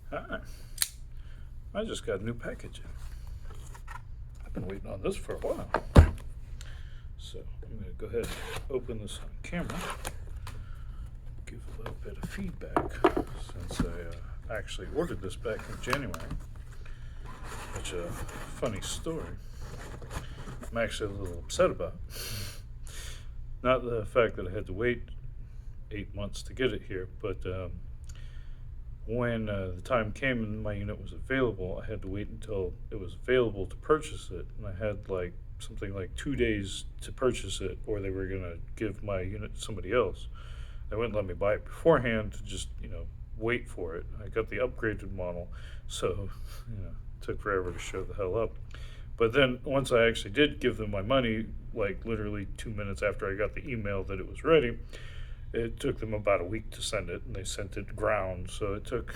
Hi. I just got a new package in. I've been waiting on this for a while. So I'm going to go ahead and open this on camera. Give a little bit of feedback since I actually ordered this back in January. Which a funny story. I'm actually a little upset about. Not the fact that I had to wait 8 months to get it here, but when the time came and my unit was available, I had to wait until it was available to purchase it, and I had like something like 2 days to purchase it, or they were gonna give my unit to somebody else. They wouldn't let me buy it beforehand to just wait for it. I got the upgraded model, so it took forever to show the hell up. But then once I actually did give them my money, like literally 2 minutes after I got the email that it was ready, it took them about a week to send it, and they sent it ground. So it took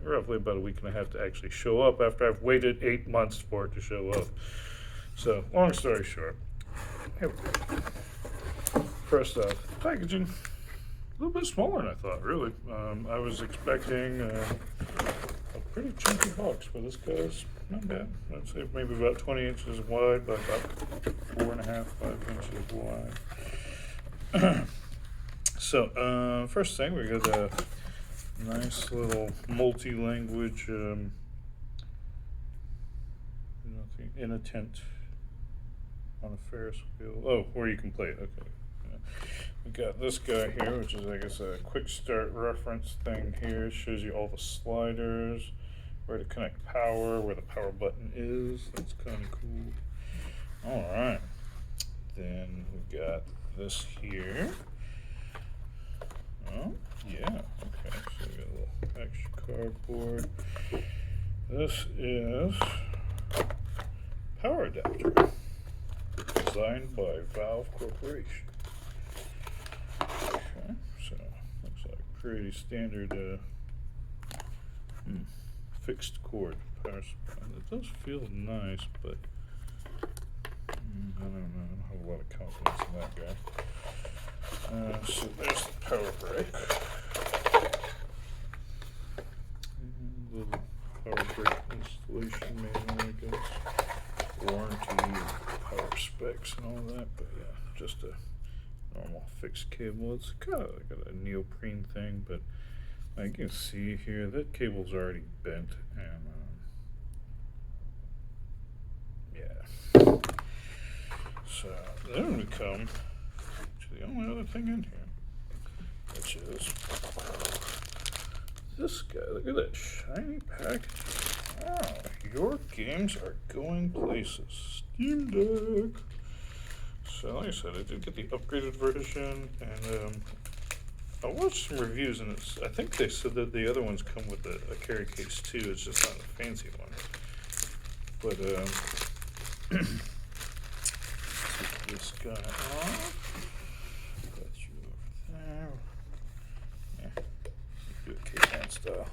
roughly about a week and a half to actually show up after I've waited 8 months for it to show up. So, long story short, here we go. First off, packaging, a little bit smaller than I thought, really. I was expecting a pretty chunky box, but this guy's not bad. I'd say maybe about 20 inches wide by about 4.5, 5 inches wide. So, first thing, we got a nice little multi-language in a tent on a Ferris wheel. Oh, where you can play it. Okay. Yeah. We got this guy here, which is, I guess, a quick start reference thing here. It shows you all the sliders, where to connect power, where the power button is. That's kind of cool. All right. Then we got this here. Oh, yeah. Okay, so we got a little extra cardboard. This is power adapter, designed by Valve Corporation. Okay, so looks like pretty standard fixed cord power supply. It does feel nice, but I don't know. I don't have a lot of confidence in that guy. So there's the power brick. And little power brick installation manual, I guess. Warranty, power specs, and all that. But yeah, just a normal fixed cable. It's kind of like a neoprene thing, but I can see here that cable's already bent, and yeah. So then we come to the only other thing in here, which is this guy. Look at that shiny package. Wow, your games are going places. Steam Deck. So like I said, I did get the upgraded version, and I watched some reviews, and I think they said that the other ones come with a carry case too. It's just not a fancy one. But take this guy off. Put you over there. Yeah, do it K-Pan style.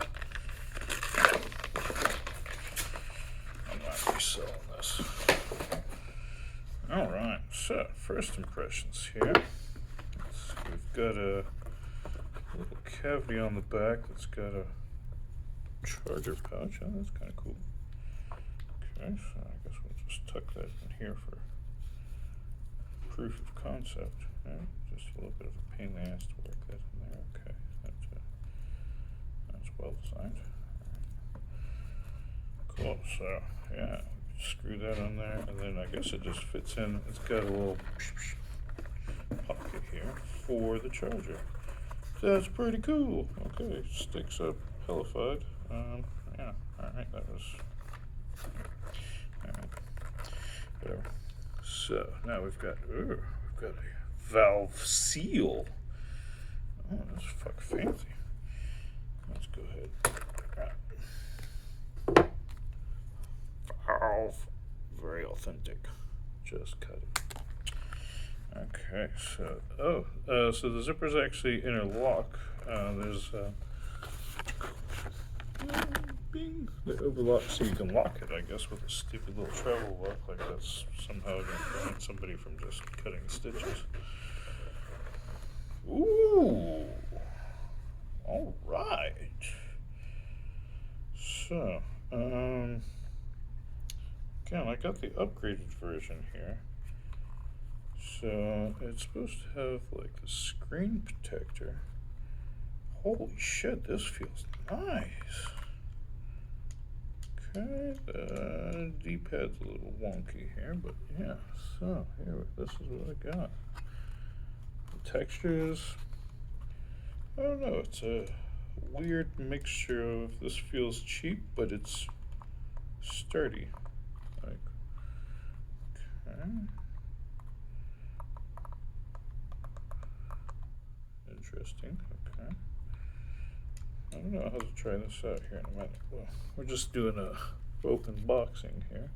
I'm not reselling this. All right. So first impressions here. We've got a little cavity on the back that's got a charger pouch. Oh, that's kind of cool. Okay, so I guess we'll just tuck that in here for proof of concept. Yeah, just a little bit of a pain in the ass to work that in there. Okay, that's well designed. Cool. So yeah, screw that on there, and then I guess it just fits in. It's got a little pocket here for the charger. That's pretty cool. Okay, sticks up hellified. Yeah, alright, that was. Alright, whatever. So, now we've got a valve seal. Oh, that's fuck fancy. Let's go ahead. Valve. Very authentic. Just cut it. Okay, so so the zippers actually interlock. There's bing, they overlock so you can lock it. I guess with a stupid little travel lock, like that's somehow going to prevent somebody from just cutting stitches. Ooh, all right. So, again, I got the upgraded version here. So, it's supposed to have like the screen protector. Holy shit, this feels nice. Okay, the D-pad's a little wonky here, but yeah, so here, this is what I got. The textures, I don't know, it's a weird mixture of, this feels cheap, but it's sturdy. Like, okay. Interesting, okay. I don't know how to try this out here in a minute. Well, we're just doing a open boxing here.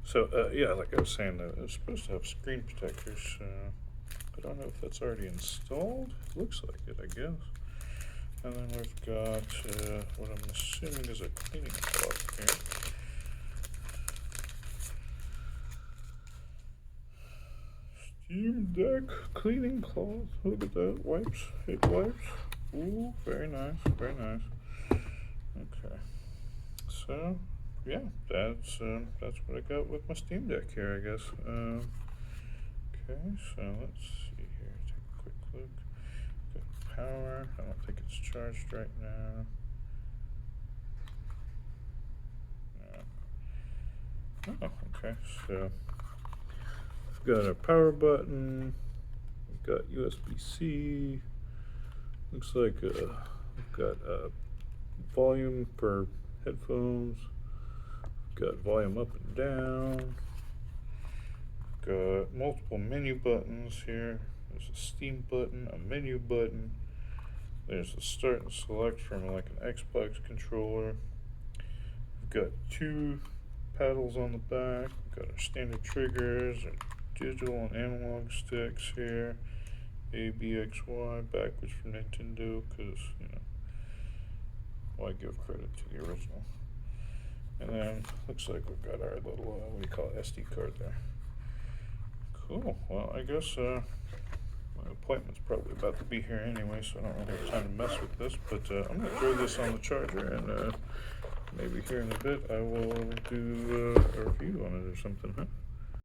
So, yeah, like I was saying, it's supposed to have screen protectors. I don't know if that's already installed. Looks like it, I guess. And then we've got what I'm assuming is a cleaning cloth here. Steam Deck cleaning cloth. Look at that. Wipes. 8 wipes. Ooh, very nice. Very nice. Okay. So, yeah, that's what I got with my Steam Deck here, I guess. Okay, so let's see here. Take a quick look. Got power. I don't think it's charged right now. No. Oh, okay. So I've got a power button. We've got USB-C. Looks like we've got volume for headphones. Got volume up and down. Got multiple menu buttons here. There's a Steam button, a menu button. There's a start and select from like an Xbox controller. We've got 2 paddles on the back. We've got our standard triggers, our digital and analog sticks here. A, B, X, Y, backwards from Nintendo, because, you know, why give credit to the original? And then, looks like we've got our little, what do you call it, SD card there. Cool, well, I guess, my appointment's probably about to be here anyway, so I don't really have time to mess with this, but I'm going to throw this on the charger, and maybe here in a bit I will do a review on it or something, huh?